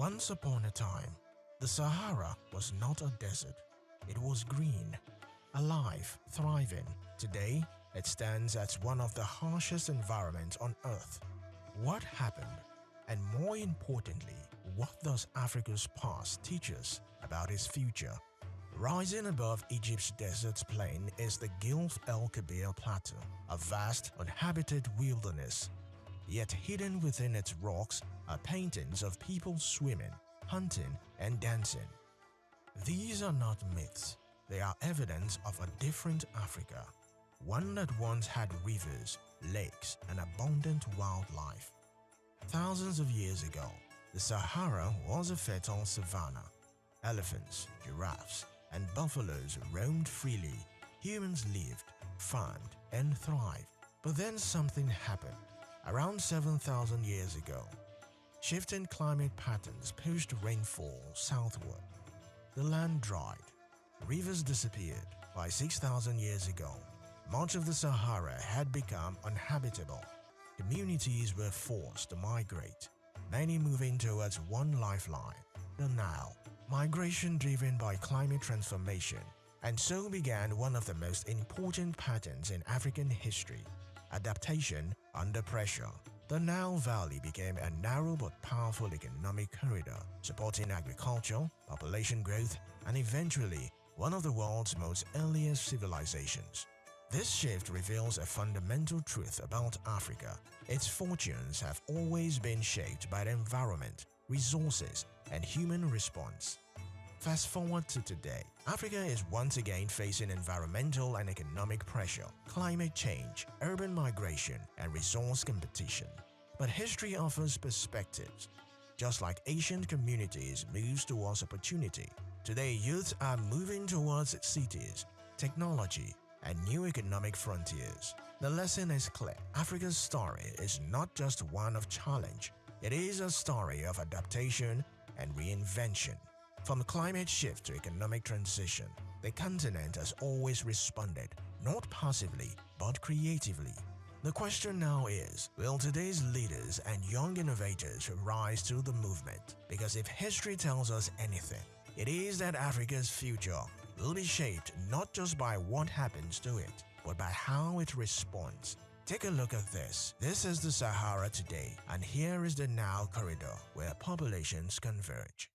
Once upon a time, the Sahara was not a desert. It was green, alive, thriving. Today, it stands as one of the harshest environments on Earth. What happened? And more importantly, what does Africa's past teach us about its future? Rising above Egypt's desert plain is the Gulf El Kabir Plateau, a vast, uninhabited wilderness. Yet hidden within its rocks are paintings of people swimming, hunting, and dancing. These are not myths, they are evidence of a different Africa, one that once had rivers, lakes, and abundant wildlife. Thousands of years ago, the Sahara was a fertile savanna. Elephants, giraffes, and buffaloes roamed freely. Humans lived, farmed, and thrived. But then something happened. Around 7,000 years ago, shifting climate patterns pushed rainfall southward. The land dried. Rivers disappeared. By 6,000 years ago, much of the Sahara had become uninhabitable. Communities were forced to migrate, many moving towards one lifeline, the Nile. Migration driven by climate transformation, and so began one of the most important patterns in African history: adaptation under pressure. The Nile Valley became a narrow but powerful economic corridor, supporting agriculture, population growth, and eventually one of the world's most earliest civilizations. This shift reveals a fundamental truth about Africa. Its fortunes have always been shaped by the environment, resources, and human response. Fast forward to today, Africa is once again facing environmental and economic pressure, climate change, urban migration, and resource competition. But history offers perspectives. Just like ancient communities moved towards opportunity, today youths are moving towards cities, technology, and new economic frontiers. The lesson is clear. Africa's story is not just one of challenge. It is a story of adaptation and reinvention. From climate shift to economic transition, the continent has always responded, not passively, but creatively. The question now is, will today's leaders and young innovators rise to the movement? Because if history tells us anything, it is that Africa's future will be shaped not just by what happens to it, but by how it responds. Take a look at this. This is the Sahara today, and here is the Nile corridor where populations converge.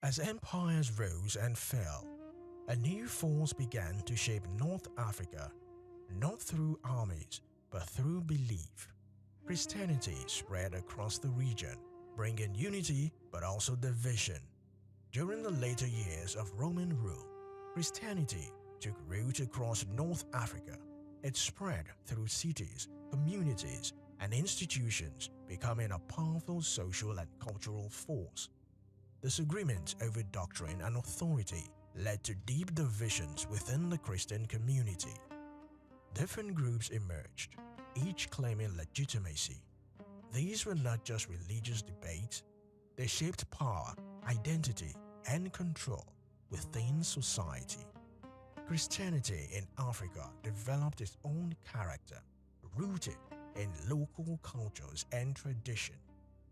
As empires rose and fell, a new force began to shape North Africa, not through armies, but through belief. Christianity spread across the region, bringing unity but also division. During the later years of Roman rule, Christianity took root across North Africa. It spread through cities, communities, and institutions, becoming a powerful social and cultural force. Disagreements over doctrine and authority led to deep divisions within the Christian community. Different groups emerged, each claiming legitimacy. These were not just religious debates, they shaped power, identity, and control within society. Christianity in Africa developed its own character, rooted in local cultures and tradition.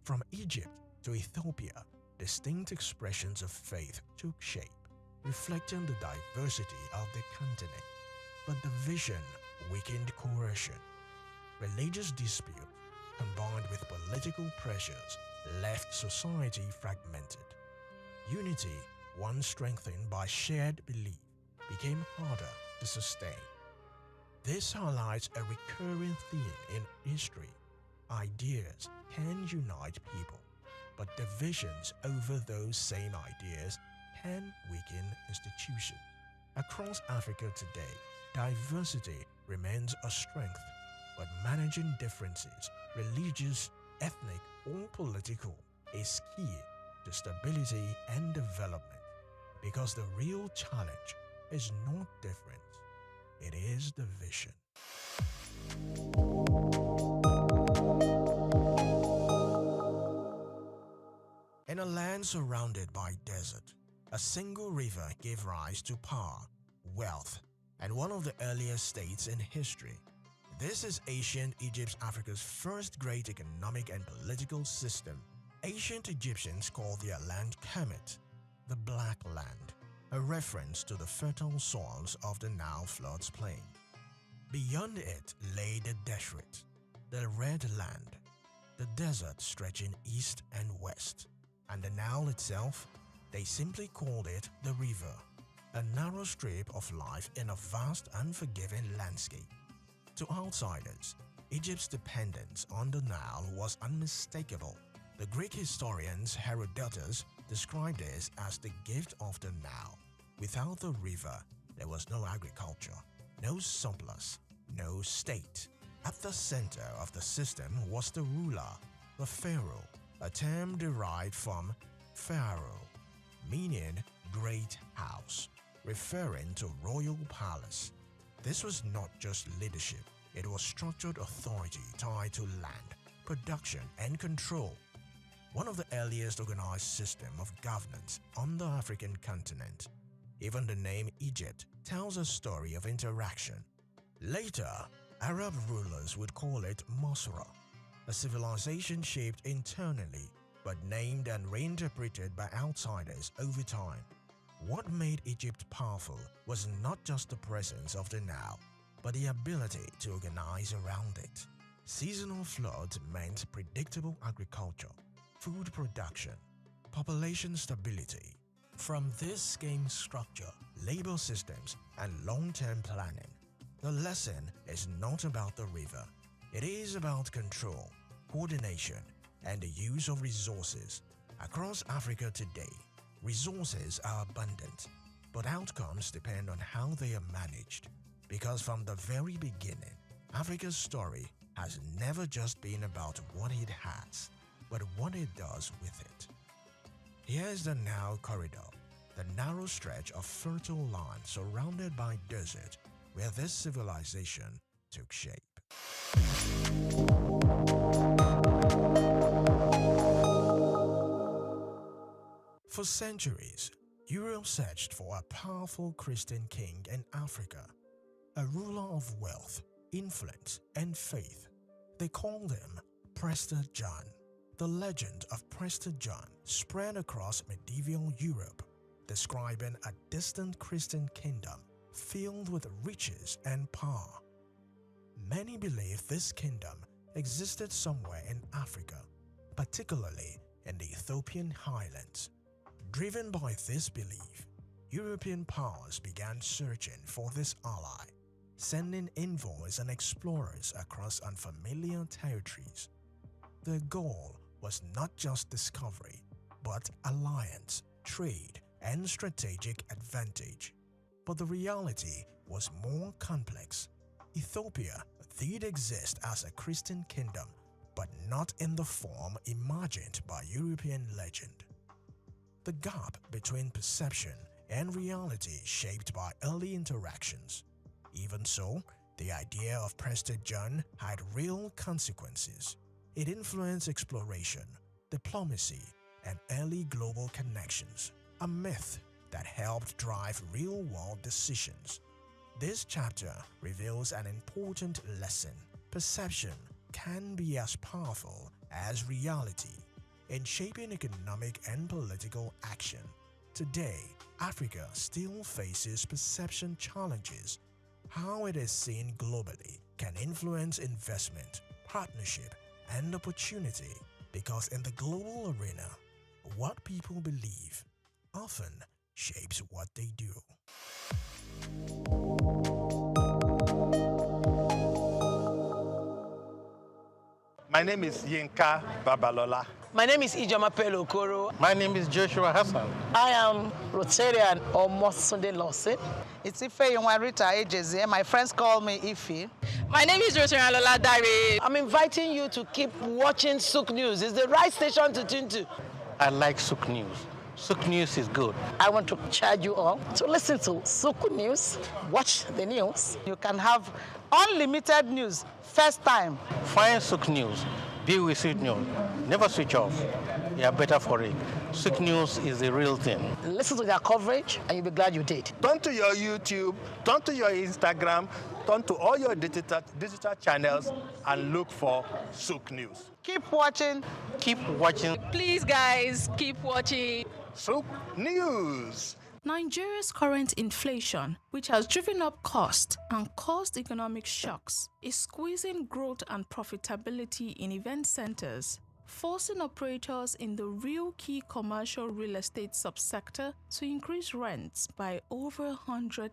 From Egypt to Ethiopia, distinct expressions of faith took shape, reflecting the diversity of the continent. But division weakened coercion. Religious dispute, combined with political pressures, left society fragmented. Unity, once strengthened by shared belief, became harder to sustain. This highlights a recurring theme in history. Ideas can unite people, but divisions over those same ideas can weaken institutions. Across Africa today, diversity remains a strength, but managing differences, religious, ethnic, or political, is key to stability and development. Because the real challenge is not difference, it is division. In a land surrounded by desert, a single river gave rise to power, wealth, and one of the earliest states in history. This is ancient Egypt, Africa's first great economic and political system. Ancient Egyptians called their land Kemet, the Black Land, a reference to the fertile soils of the Nile floods plain. Beyond it lay the Desert, the Red Land, the desert stretching east and west, and the Nile itself, they simply called it the river, a narrow strip of life in a vast, unforgiving landscape. To outsiders, Egypt's dependence on the Nile was unmistakable. The Greek historians Herodotus described this as the gift of the Nile. Without the river, there was no agriculture, no surplus, no state. At the center of the system was the ruler, the pharaoh, a term derived from pharaoh, meaning great house, referring to royal palace. This was not just leadership, it was structured authority tied to land, production, and control. One of the earliest organized systems of governance on the African continent. Even the name Egypt tells a story of interaction. Later, Arab rulers would call it Masra, a civilization shaped internally but named and reinterpreted by outsiders over time. What made Egypt powerful was not just the presence of the Nile, but the ability to organize around it. Seasonal floods meant predictable agriculture, food production, population stability. From this scheme structure, labor systems, and long-term planning, the lesson is not about the river. It is about control, coordination, and the use of resources. Across Africa today, resources are abundant, but outcomes depend on how they are managed. Because from the very beginning, Africa's story has never just been about what it has, but what it does with it. Here's the Nile Corridor, the narrow stretch of fertile land surrounded by desert where this civilization took shape. For centuries, Europe searched for a powerful Christian king in Africa, a ruler of wealth, influence, and faith. They called him Prester John. The legend of Prester John spread across medieval Europe, describing a distant Christian kingdom filled with riches and power. Many believe this kingdom existed somewhere in Africa, particularly in the Ethiopian highlands. Driven by this belief, European powers began searching for this ally, sending envoys and explorers across unfamiliar territories. Their goal was not just discovery, but alliance, trade, and strategic advantage. But the reality was more complex. Ethiopia did exist as a Christian kingdom, but not in the form imagined by European legend. The gap between perception and reality shaped by early interactions. Even so, the idea of Prester John had real consequences. It influenced exploration, diplomacy, and early global connections, a myth that helped drive real-world decisions. This chapter reveals an important lesson. Perception can be as powerful as reality in shaping economic and political action. Today, Africa still faces perception challenges. How it is seen globally can influence investment, partnership, and opportunity, because in the global arena, what people believe often shapes what they do. My name is Yinka Babalola. My name is Ijoma Pelokoro. My name is Joshua Hassan. I am Rotarian or Mosunde Lawson. It's Ife Rita Ejeze. My friends call me Ife. My name is Rotarian Lola Dare. I'm inviting you to keep watching SOUQ News. It's the right station to tune to. I like SOUQ News. SOUQ News is good. I want to charge you all to listen to SOUQ News, watch the news. You can have unlimited news, first time. Find SOUQ News. Be with SOUQ News. Never switch off. they are better for it. SOUQ News is the real thing. Listen to their coverage and you'll be glad you did. Turn to your YouTube, turn to your Instagram, turn to all your digital channels and look for SOUQ News. Keep watching. Keep watching. Please, guys, keep watching. SOUQ News. Nigeria's current inflation, which has driven up costs and caused economic shocks, is squeezing growth and profitability in event centers, forcing operators in the real key commercial real estate subsector to increase rents by over 100%.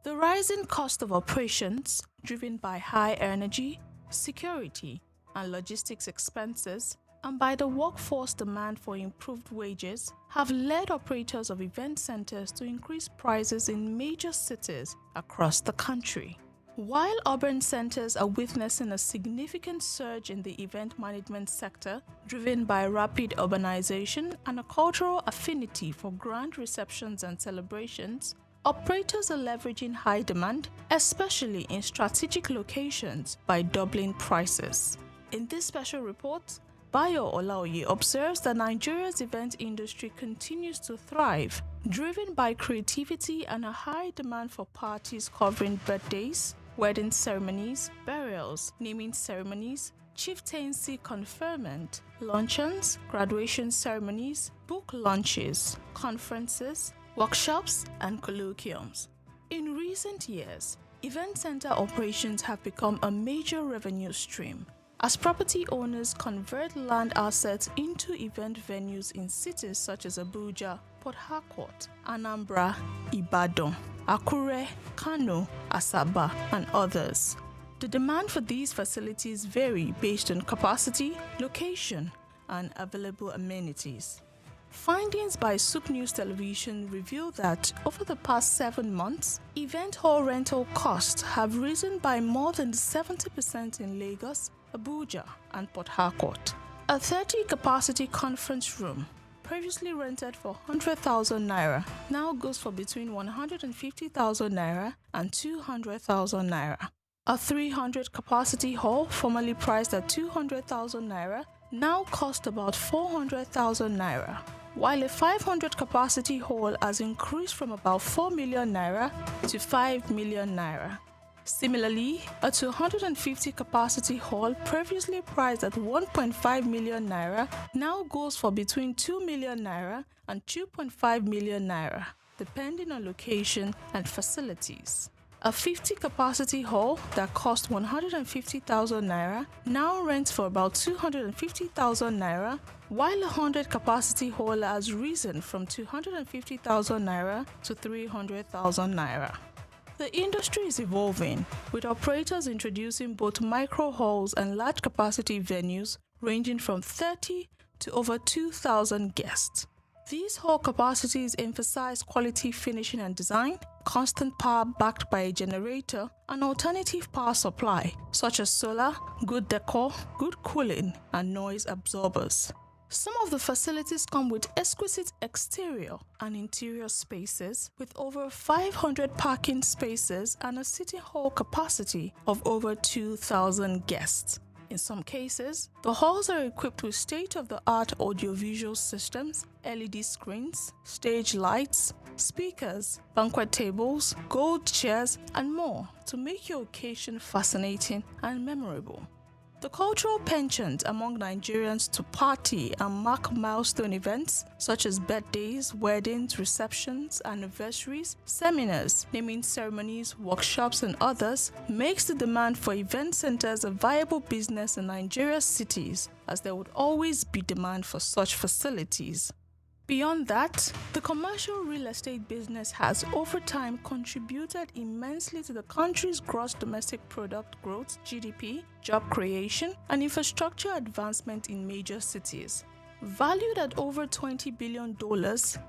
The rising cost of operations, driven by high energy, security, and logistics expenses, and by the workforce demand for improved wages, have led operators of event centers to increase prices in major cities across the country. While urban centers are witnessing a significant surge in the event management sector, driven by rapid urbanization and a cultural affinity for grand receptions and celebrations, operators are leveraging high demand, especially in strategic locations, by doubling prices. In this special report, Bayo Olaoye observes that Nigeria's event industry continues to thrive, driven by creativity and a high demand for parties covering birthdays, wedding ceremonies, burials, naming ceremonies, chieftaincy conferment, luncheons, graduation ceremonies, book launches, conferences, workshops, and colloquiums. In recent years, event center operations have become a major revenue stream, as property owners convert land assets into event venues in cities such as Abuja, Port Harcourt, Anambra, Ibadan, Akure, Kano, Asaba, and others. The demand for these facilities vary based on capacity, location, and available amenities. Findings by SOUQ News Television reveal that over the past 7 months, event hall rental costs have risen by more than 70% in Lagos, Abuja, and Port Harcourt. A 30-capacity conference room, previously rented for 100,000 naira, now goes for between 150,000 naira and 200,000 naira. A 300-capacity hall, formerly priced at 200,000 naira, now costs about 400,000 naira, while a 500-capacity hall has increased from about 4 million naira to 5 million naira. Similarly, a 250-capacity hall, previously priced at 1.5 million naira, now goes for between 2 million naira and 2.5 million naira, depending on location and facilities. A 50-capacity hall that cost 150,000 naira now rents for about 250,000 naira, while a 100-capacity hall has risen from 250,000 naira to 300,000 naira. The industry is evolving, with operators introducing both micro halls and large capacity venues ranging from 30 to over 2,000 guests. These hall capacities emphasize quality finishing and design, constant power backed by a generator, and alternative power supply such as solar, good decor, good cooling, and noise absorbers. Some of the facilities come with exquisite exterior and interior spaces with over 500 parking spaces and a sitting hall capacity of over 2,000 guests. In some cases, the halls are equipped with state-of-the-art audiovisual systems, LED screens, stage lights, speakers, banquet tables, gold chairs, and more to make your occasion fascinating and memorable. The cultural penchant among Nigerians to party and mark milestone events such as birthdays, weddings, receptions, anniversaries, seminars, naming ceremonies, workshops, and others makes the demand for event centers a viable business in Nigeria's cities, as there would always be demand for such facilities. Beyond that, the commercial real estate business has over time contributed immensely to the country's gross domestic product growth, GDP, job creation, and infrastructure advancement in major cities. Valued at over $20 billion,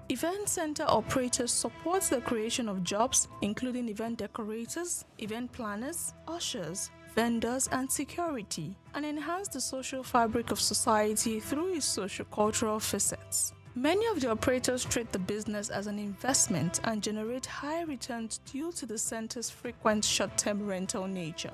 event center operators support the creation of jobs, including event decorators, event planners, ushers, vendors, and security, and enhance the social fabric of society through its socio-cultural facets. Many of the operators treat the business as an investment and generate high returns due to the center's frequent short-term rental nature.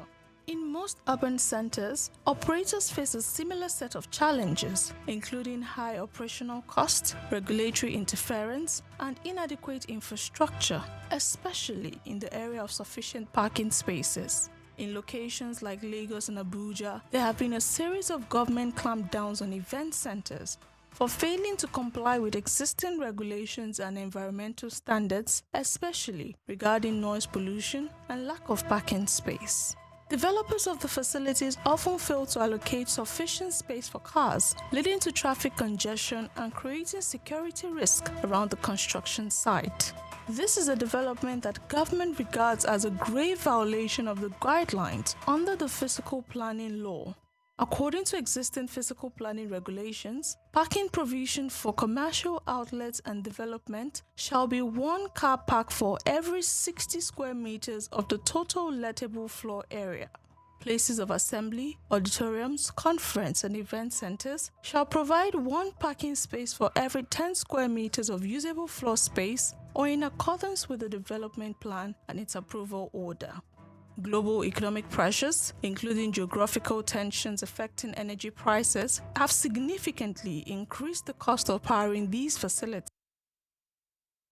In most urban centers, operators face a similar set of challenges, including high operational costs, regulatory interference, and inadequate infrastructure, especially in the area of sufficient parking spaces. In locations like Lagos and Abuja, there have been a series of government clampdowns on event centers for failing to comply with existing regulations and environmental standards, especially regarding noise pollution and lack of parking space. Developers of the facilities often fail to allocate sufficient space for cars, leading to traffic congestion and creating security risk around the construction site. This is a development that government regards as a grave violation of the guidelines under the physical planning law. According to existing physical planning regulations, parking provision for commercial outlets and development shall be one car park for every 60 square meters of the total lettable floor area. Places of assembly, auditoriums, conference and event centers shall provide one parking space for every 10 square meters of usable floor space or in accordance with the development plan and its approval order. Global economic pressures, including geographical tensions affecting energy prices, have significantly increased the cost of powering these facilities.